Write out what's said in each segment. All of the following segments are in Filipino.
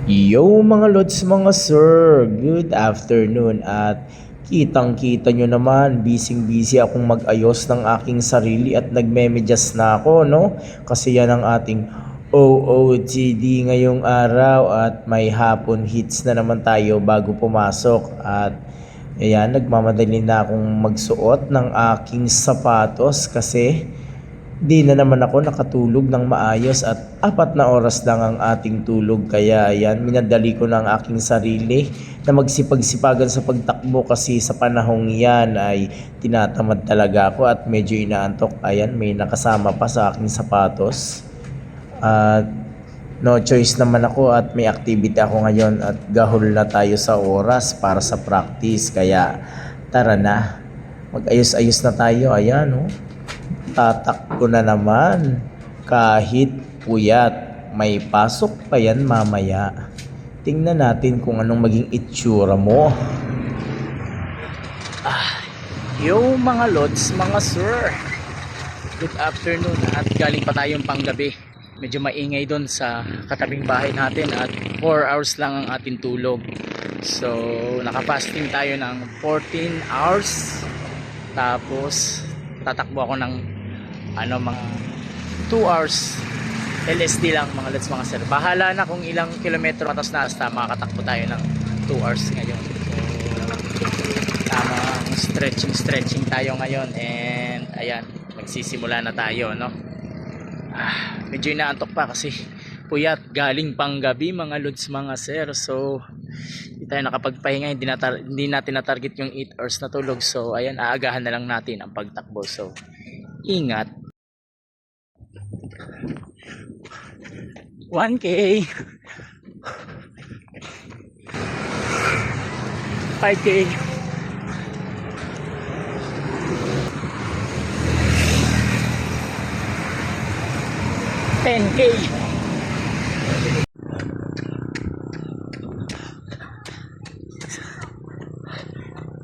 Yo mga lods, mga sir, good afternoon at kitang-kita nyo naman, busy akong mag-ayos ng aking sarili at nagmemedyas na ako, no? Kasi yan ang ating OOTD ngayong araw at may hapon hits na naman tayo bago pumasok at ayan, nagmamadali na akong magsuot ng aking sapatos kasi di na naman ako nakatulog ng maayos at 4 na oras lang ang ating tulog. Kaya ayan, minadali ko na ang aking sarili na magsipagsipagan sa pagtakbo kasi sa panahong yan ay tinatamad talaga ako at medyo inaantok. Ayan, may nakasama pa sa aking sapatos. At no choice naman ako at may activity ako ngayon at gahol na tayo sa oras para sa practice. Kaya tara na, mag-ayos-ayos na tayo. Ayan, oh. Tatakbo na naman kahit puyat. May pasok pa yan mamaya. Tingnan natin kung anong maging itsura mo. Yo mga lods, mga sir, good afternoon at galing pa tayong panggabi. Medyo maingay doon sa katabing bahay natin at 4 hours lang ang ating tulog. So nakapasting tayo ng 14 hours. Tapos tatakbo ako ng mga 2 hours LSD lang mga lods, mga sir. Bahala na kung ilang kilometro patas na hasta makakatakbo tayo ng 2 hours ngayon. So tamang stretching tayo ngayon and ayan, magsisimula na tayo, no? Medyo inaantok pa kasi puyat, galing pang gabi mga lods, mga sir. So hindi tayo nakapagpahinga, hindi natin na-target yung 8 hours na tulog. So ayan, aagahan na lang natin ang pagtakbo. So ingat. 1K 5K 10K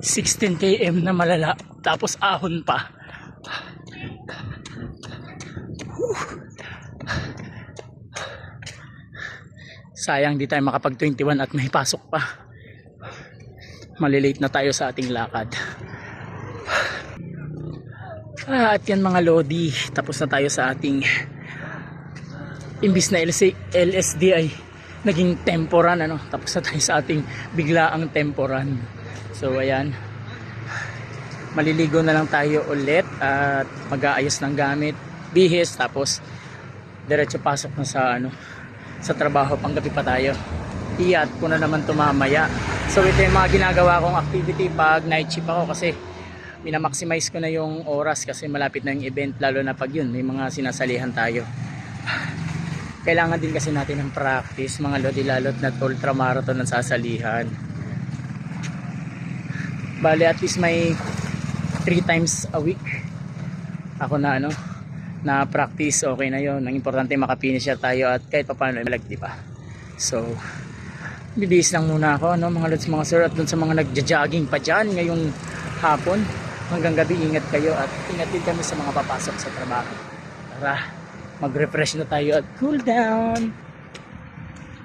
16 km na malala, tapos ahon pa. Sayang di tayo makapag 21 at may pasok pa. Malilate na tayo sa ating lakad. At yan mga lodi, tapos na tayo sa ating imbis na LSD ay naging temporan, ano? Tapos na tayo sa ating biglaang temporan. So ayan, maliligo na lang tayo ulit at mag-aayos ng gamit, bihis, tapos diretso pasok na sa trabaho. Panggabi pa tayo, iyat ko na naman tumamaya. So ito yung mga ginagawa kong activity pag night shift ako kasi minamaximize ko na yung oras kasi malapit na yung event, lalo na pag yun may mga sinasalihan tayo. Kailangan din kasi natin ng practice mga lodi, lalot na ultra marathon ang sasalihan. Bale at least may 3 times a week ako na na practice. Okay na yon. Ang importante makapinish tayo at kahit pa paano malag, di ba? So bibihis lang muna ako, mga lods, mga sir. At dun sa mga nagja-jogging pa dyan ngayong hapon hanggang gabi, ingat kayo at ingat din kami sa mga papasok sa trabaho. Tara, mag-refresh na tayo at cool down.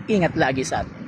Ingat lagi sa atin.